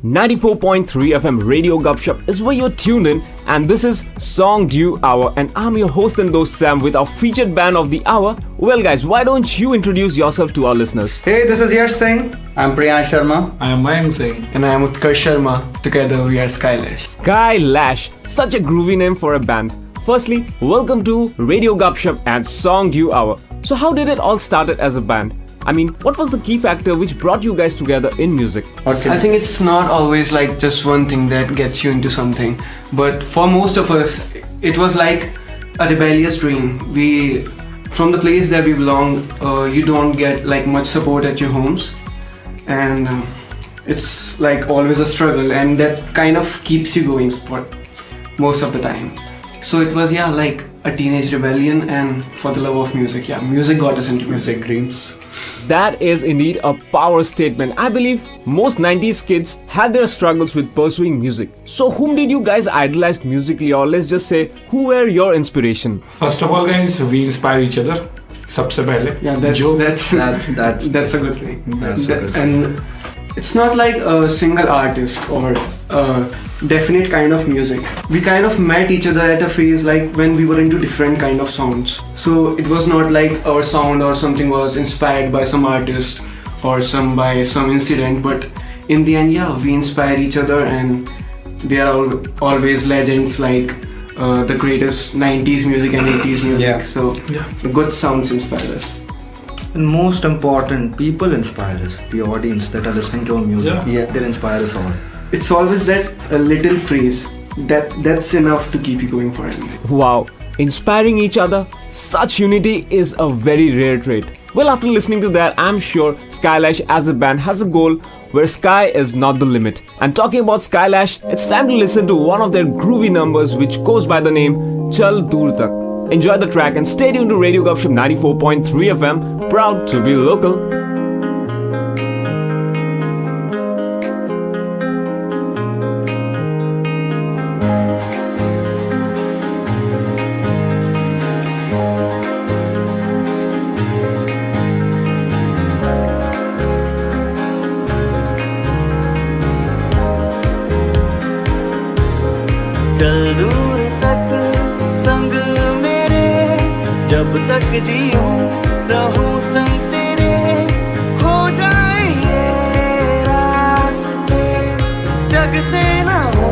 94.3 FM Radiogupshup is where you're tuned in, and this is SONGDEW Hour, and I'm your host and host Sam with our featured band of the hour. Well guys, why don't you introduce yourself to our listeners? Hey, this is Yash Singh. I'm Priyansh Sharma. I am Mayank Singh. And I am Utkarsh Sharma. Together we are Skylash. Skylash, such a groovy name for a band. Firstly, welcome to Radiogupshup and SONGDEW Hour. So how did it all started as a band? I mean, what was the key factor which brought you guys together in music? I think it's not always like just one thing that gets you into something. But for most of us, it was like a rebellious dream. From the place that we belong, you don't get like much support at your homes. And it's like always a struggle, and that kind of keeps you going for most of the time. So it was like a teenage rebellion, and for the love of music. Music got us into music dreams. That is indeed a power statement. I believe most 90s kids had their struggles with pursuing music. So whom did you guys idolize musically, or let's just say, who were your inspiration? First of all, guys, we inspire each other. सबसे पहले. Yeah, that's a good thing. And it's not like a single artist or a definite kind of music. We kind of met each other at a phase like when we were into different kind of sounds. So it was not like our sound or something was inspired by some artist or by some incident, but in the end, we inspire each other, and they are always legends like the greatest 90s music and 80s music. Yeah. So good sounds inspire us. And most important, people inspire us. The audience that are listening to our music, they inspire us all. It's always that little phrase that's enough to keep you going for anything. Wow, inspiring each other, such unity is a very rare trait. Well, after listening to that, I'm sure Skylash as a band has a goal where sky is not the limit. And talking about Skylash, it's time to listen to one of their groovy numbers which goes by the name Chal Door Tak. Enjoy the track and stay tuned to Radiogupshup 94.3 FM, proud to be local. चल दूर तक संग मेरे, जब तक जीऊं रहूं संग तेरे, खो जाए ये रास्ते, जग से ना हो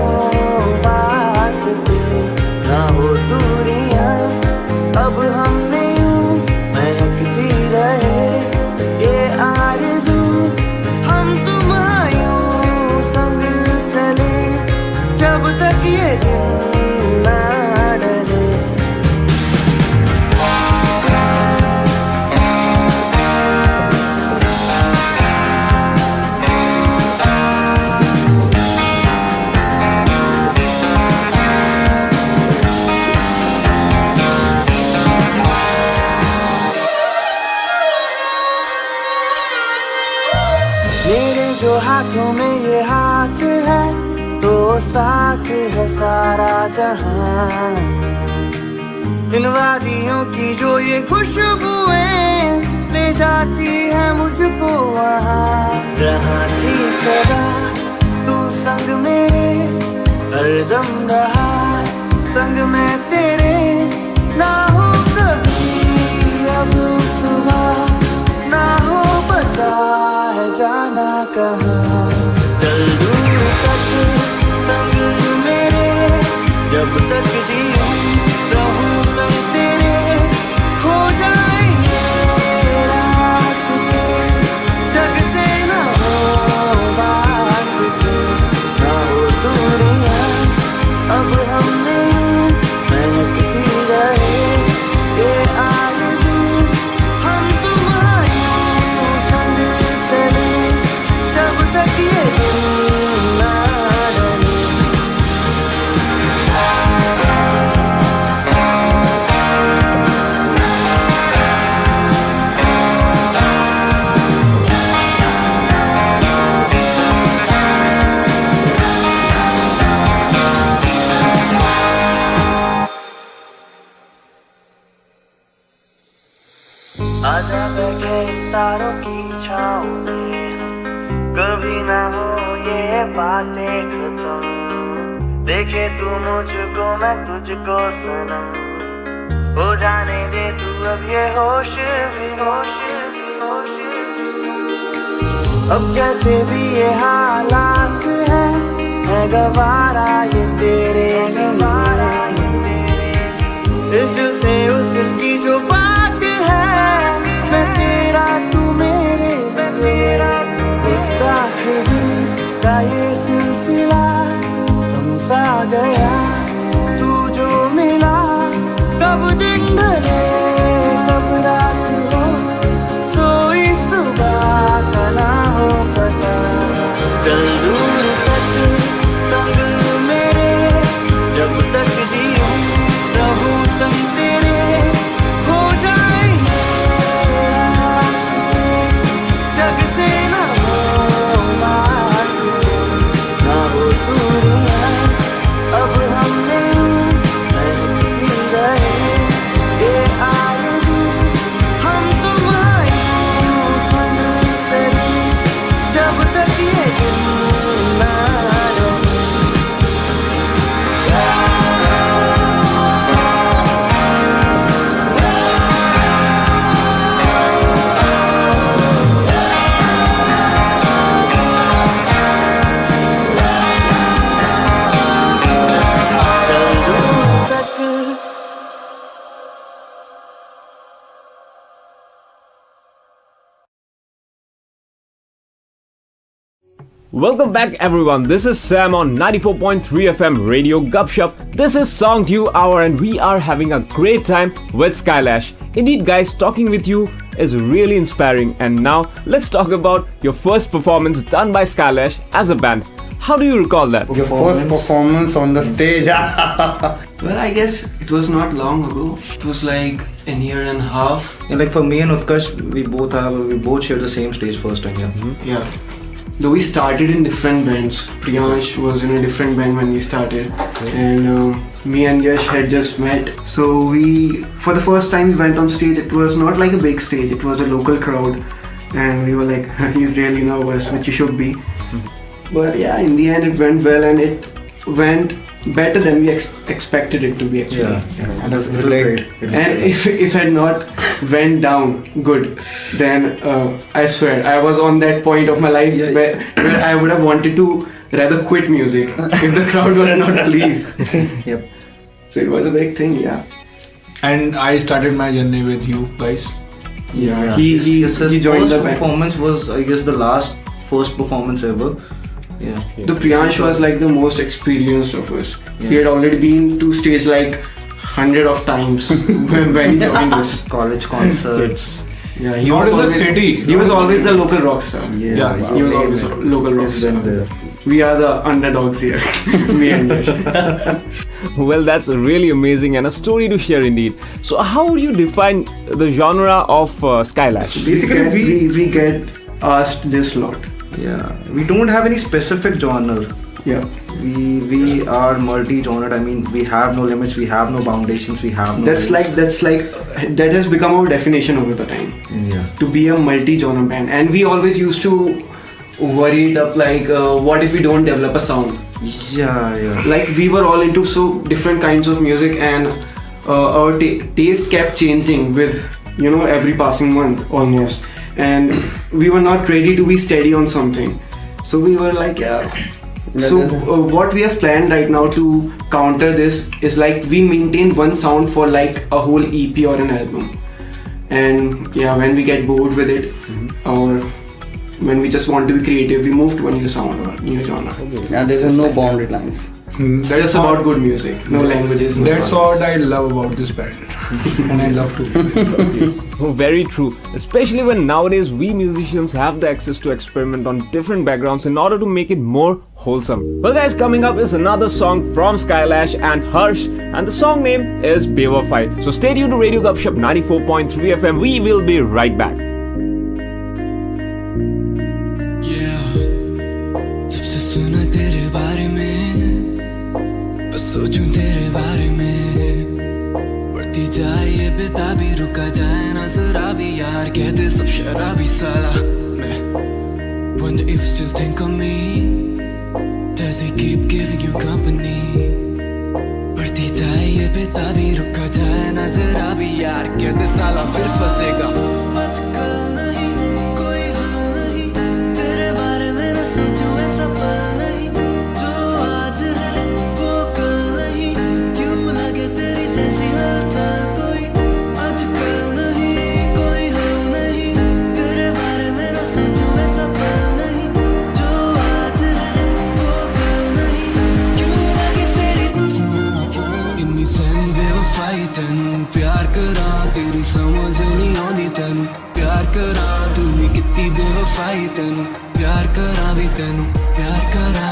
वास्ते, ना हो दूरियां अब हम में यूं महकती रहे ये आरज़ू, हम तुम यूं संग चले जब तक ये दिन ना डले. मेरे जो हाथों में ये हाथ है, तो साथ है सारा जहां. इन वादियों की जो ये खुशबुएं ले जाती है मुझको वहां, जहां थी सदा तू संग मेरे, हरदम रहा संग मैं तेरे. ना हो कभी अब सुबह, ना हो पता है जाना कहाँ. चल दूर तक संग मेरे, जब तक जीऊं रहूं संग तेरे, खो जाए ये रास्ते, जग से ना हो वास्ते, ना हो दूरियां अब हम में यूं महकती रहे बातें खत्म, देखे तू मुझको मैं तुझको सनम, हो जाने दे तू अब ये होश भी होश भी होश भी। अब जैसे भी ये हालात है गवारा ये तेरे गवारा ये तेरे, इस दिल से उस दिल की जो बात है, मैं तेरा तू मेरे मेरा, मुस्ताखिल का ये सिलसिला थम सा गया, तू जो मिला कब दिन ढले कब रात हो, सोई सुबह का ना हो पता, चल दूर तक संग मेरे, जब तक जीऊं रहूं संग तेरे, हो जाएंगे रास्ते जग से ना हो वास्ते, ना हो दूरियां अब हमने महकती रहे ये आरज़ू, हम तुम्हारी संग चले जब तक ये दिन ना Welcome back everyone, this is Sam on 94.3 FM Radio Gupshup. This is SONGDEW hour and we are having a great time with Skylash. Indeed guys, talking with you is really inspiring, and now let's talk about your first performance done by Skylash as a band. How do you recall that? Your first performance on the stage. Well, I guess it was not long ago. It was like a year and a half. Yeah, like for me and Utkarsh, we both shared the same stage first time. Yeah. Yeah. Though we started in different bands. Priyansh was in a different band when we started, and me and Yash had just met. So for the first time we went on stage. It was not like a big stage. It was a local crowd, and we were like, "You're really nervous," which you should be. But yeah, in the end it went well, and it went better than we expected it to be actually. Yeah. And it was great. And if it had not went down good, then I swear I was on that point of my life where I would have wanted to rather quit music if the crowd was not pleased. Yep. So it was a big thing, yeah. And I started my journey with you guys. Yeah. His He joined first the band. performance was, I guess, the first performance ever. Yeah. The Priyansh was like the most experienced of us. Yeah. He had already been to stage like 100 of times when he joined us. College concerts. Yeah, Not in the city. He was always a local rock star. Yeah, He was always a local rock star. There. We are the underdogs here. Me and Yash. Well, that's really amazing and a story to share indeed. So how would you define the genre of Skylash? Basically, we get asked this lot. Yeah, we don't have any specific genre. Yeah. We are multi-genred. I mean, we have no limits, we have no foundations, we have no. That's like that has become our definition over the time. Yeah. To be a multi-genre band, and we always used to worry it up like, what if we don't develop a sound? Yeah. Like we were all into so different kinds of music, and our taste kept changing with every passing month almost, and we were not ready to be steady on something. So we were like, yeah. So what we have planned right now to counter this is like we maintain one sound for like a whole EP or an album, and yeah, when we get bored with it, or when we just want to be creative, we move to a new sound or new genre. And there are no boundary lines. That's just about good music, no languages. No That's what I love about this band. And I love to be with you. Oh, very true. Especially when nowadays we musicians have the access to experiment on different backgrounds in order to make it more wholesome. Well guys, coming up is another song from Skylash and Harsh, and the song name is Bewafai. So stay tuned to Radio Gupshup 94.3 FM. We will be right back. सबसे सुना तेरे बारे में, बस सोचूं तेरे बारे में, बढ़ती जाए ये बेताबी, रुका जाए ना जरा भी यार, कहते सब शराबी साला मैं, wonder if you still think of me, does he keep giving you company? बढ़ती जाए ये बेताबी रुका जाए ना जरा भी यार कहते साला फिर फंसेगा आजकल नहीं कोई हल नहीं तेरे बारे में ना सोचूं ऐसा पल नहीं जो आज है वो कल नहीं क्यों लगे तेरी जैसी हलचल कोई आजकल नहीं कोई हल नहीं तेरे बारे में ना सोचूं ऐसा पल नहीं जो आज है वो कल नहीं क्यों लगे तेरी किन्नी सैन बेवफाई तैनू प्यार करा तेरी समझ नहीं आउंदी तैनू प्यार करा तू भी कितनी बेवफाई तैनू प्यार करा भी तैनू प्यार करा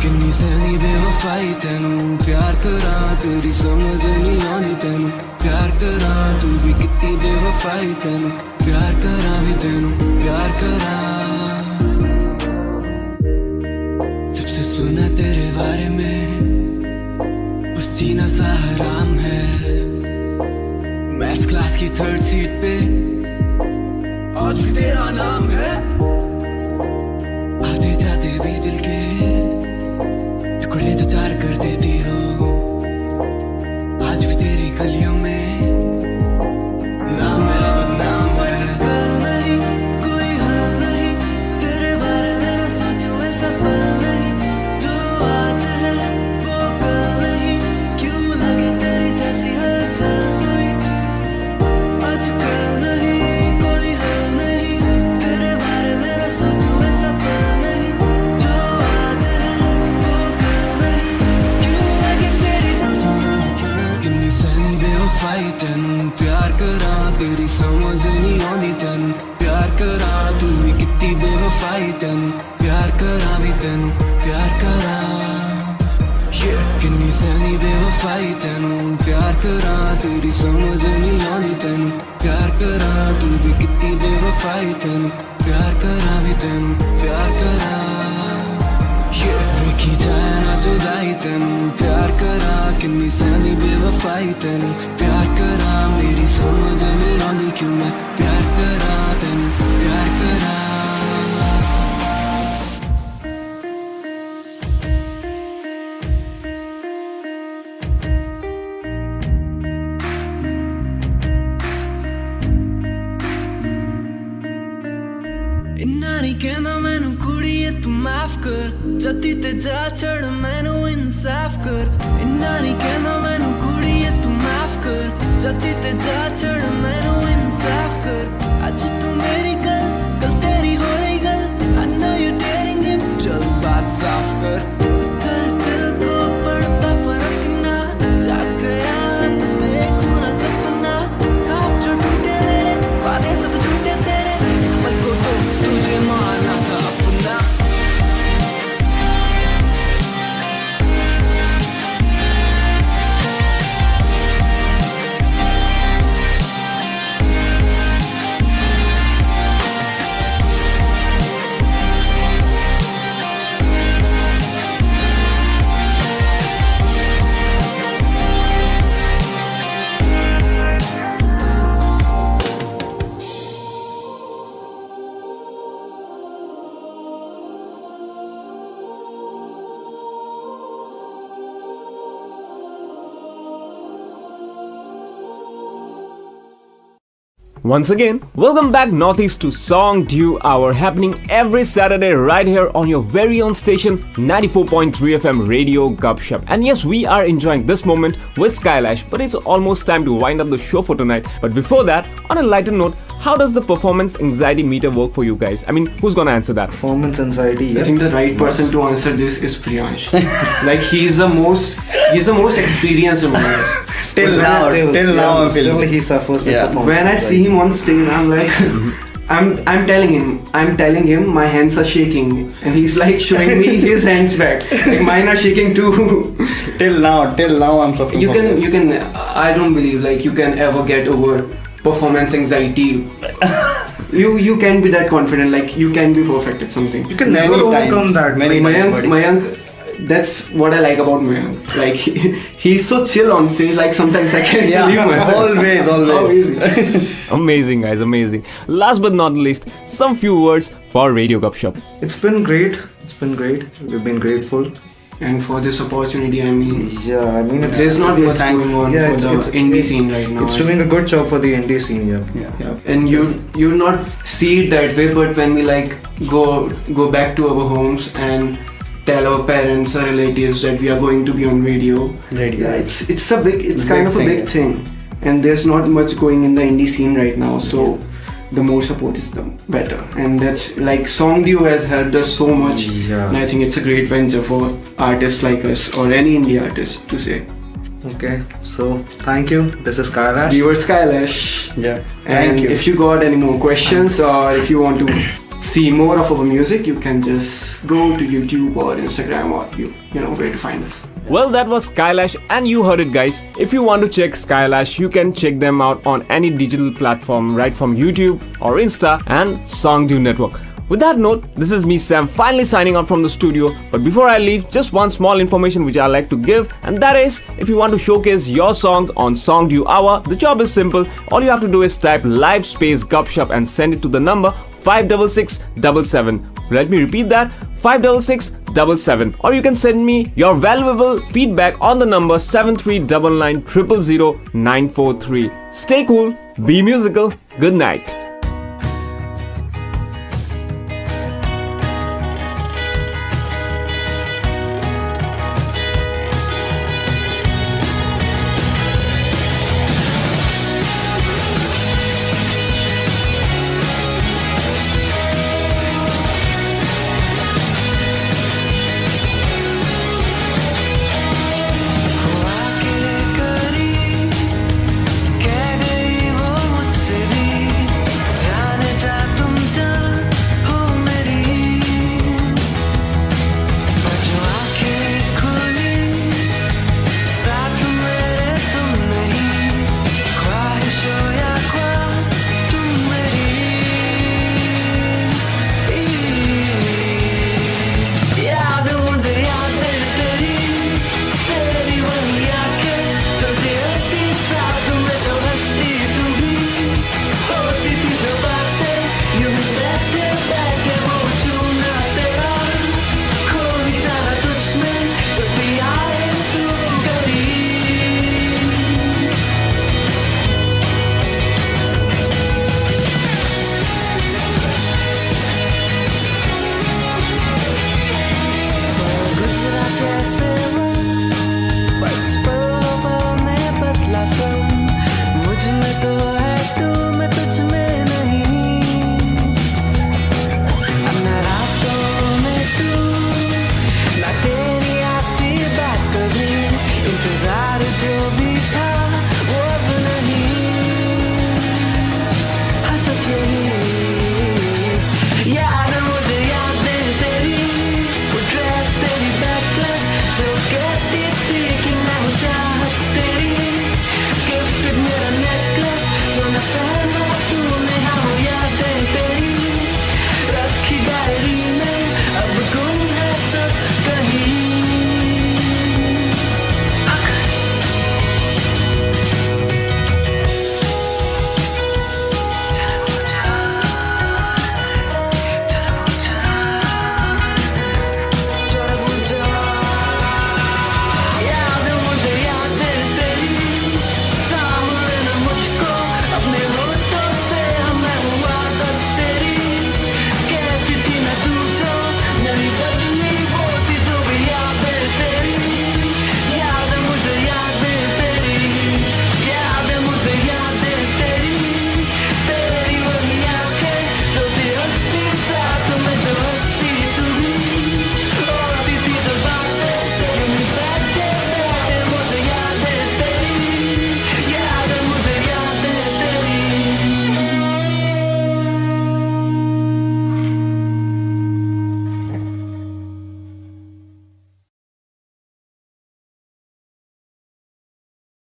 किन्नी सैनी बेवफाई तैनू प्यार करा तेरी समझ नहीं आउंदी तैनू प्यार करा तू भी कितनी बेवफाई तैनू प्यार करा भी तैनू प्यार करा जब से सुना तेरे बारे में पसीना सा हराम है मैथ्स क्लास की 3rd सीट पे आज भी तेरा नाम है आते जाते भी दिल के टुकड़े तो 4 कर देती हो आज भी तेरी गलियों में नाम मेरा बदनाम है आजकल नहीं कोई हल नहीं तेरे बारे में ना सोचूं ऐसा पल नहीं जो आज है वो कल नहीं क्यों लगे तेरी जैसी हलचल कोई आजकल नहीं कोई हल नहीं तेरे बारे में ना सोचूं ऐसा पल नहीं जो आज है वो कल नहीं क्यों लगे तेरी किन्नी सैनी बेवफाई तैनू प्यार करा तेरी समझ नहीं आउंदी तैनू प्यार करा तू भी कितनी बेवफाई तैनू प्यार करा भी तैनू प्यार करा किन्नी सैनी बेवफाई तैनू प्यार करा तेरी समझ नहीं आउंदी तैनू प्यार करा तू भी कितनी बेवफाई तैनू प्यार करा भी तैनू प्यार करा देखी जाए ना जुदाई तैनू प्यार करा किन्नी सैनी बेवफाई तैनू प्यार करा मेरी समझ नहीं आउंदी क्यों मैं प्यार करा तैनू प्यार करा इन्ना नहीं कहना मैनू कुड़िए तू माफ कर जदी ते जा छड़ मैनू इंसाफ कर इन्ना नहीं कहना मैनू कुड़िए तू माफ कर जदी ते जा छड़ मैनू इंसाफ कर आज तू मेरी कल कल तेरी हो रही गल I know you're dating him चल बात साफ कर कर दिल को पड़ता फर्क ना जाग गया देखूं ना सपना ख्वाब जो टूटे मेरे वादे सब झूठे तेरे कल को तो तुझे मारना था अपना Once again, welcome back Northeast to SONGDEW Hour, happening every Saturday right here on your very own station 94.3 FM Radio-GUPSHUP. And yes, we are enjoying this moment with Skylash, but it's almost time to wind up the show for tonight. But before that, on a lighter note, how does the performance anxiety meter work for you guys? I mean, who's gonna answer that? Performance anxiety, yeah. I think the right person to answer this is Priyansh. Like he's the most experienced among us. Still now I feel he suffers with performance When I see him on stage, I'm like, I'm telling him my hands are shaking, and he's like showing me his hands back. Like mine are shaking too. till now I'm suffering. You can. I don't believe like you can ever get over performance anxiety. You can be that confident. Like you can be perfect at something. You can never overcome that. Mayank, that's what I like about Mayank. Like he's so chill on stage. Like sometimes I can't believe myself. Always. Amazing, guys, amazing. Last but not least, some few words for Radio Gupshup. It's been great It's been great. We've been grateful. And for this opportunity, I mean, Yeah, I mean, there's not much going on for the indie scene right now. It's doing a good job for the indie scene, yeah. And you not see it that way, but when we like go back to our homes and tell our parents or relatives that we are going to be on radio, yeah, it's kind of a big thing. And there's not much going in the indie scene right now, so the more support is the better. And that's like SONGDEW has helped us so much. And I think it's a great venture for artists like us or any indie artist to say. Okay, so thank you. This is Skylash. We were Skylash. Yeah. And Thank you. if you got any more questions or if you want to see more of our music, you can just go to YouTube or Instagram or you know where to find us. Well, that was Skylash, and you heard it, guys. If you want to check Skylash, you can check them out on any digital platform, right from YouTube or Insta and SONGDEW network. With that note, this is me, Sam, finally signing out from the studio. But before I leave, just one small information which I like to give, and that is, if you want to showcase your song on SONGDEW Hour, the job is simple. All you have to do is type live space Gupshup and send it to the number 56677. Let me repeat that, 56677. Or you can send me your valuable feedback on the number 7399 000 943. Stay cool, be musical, good night.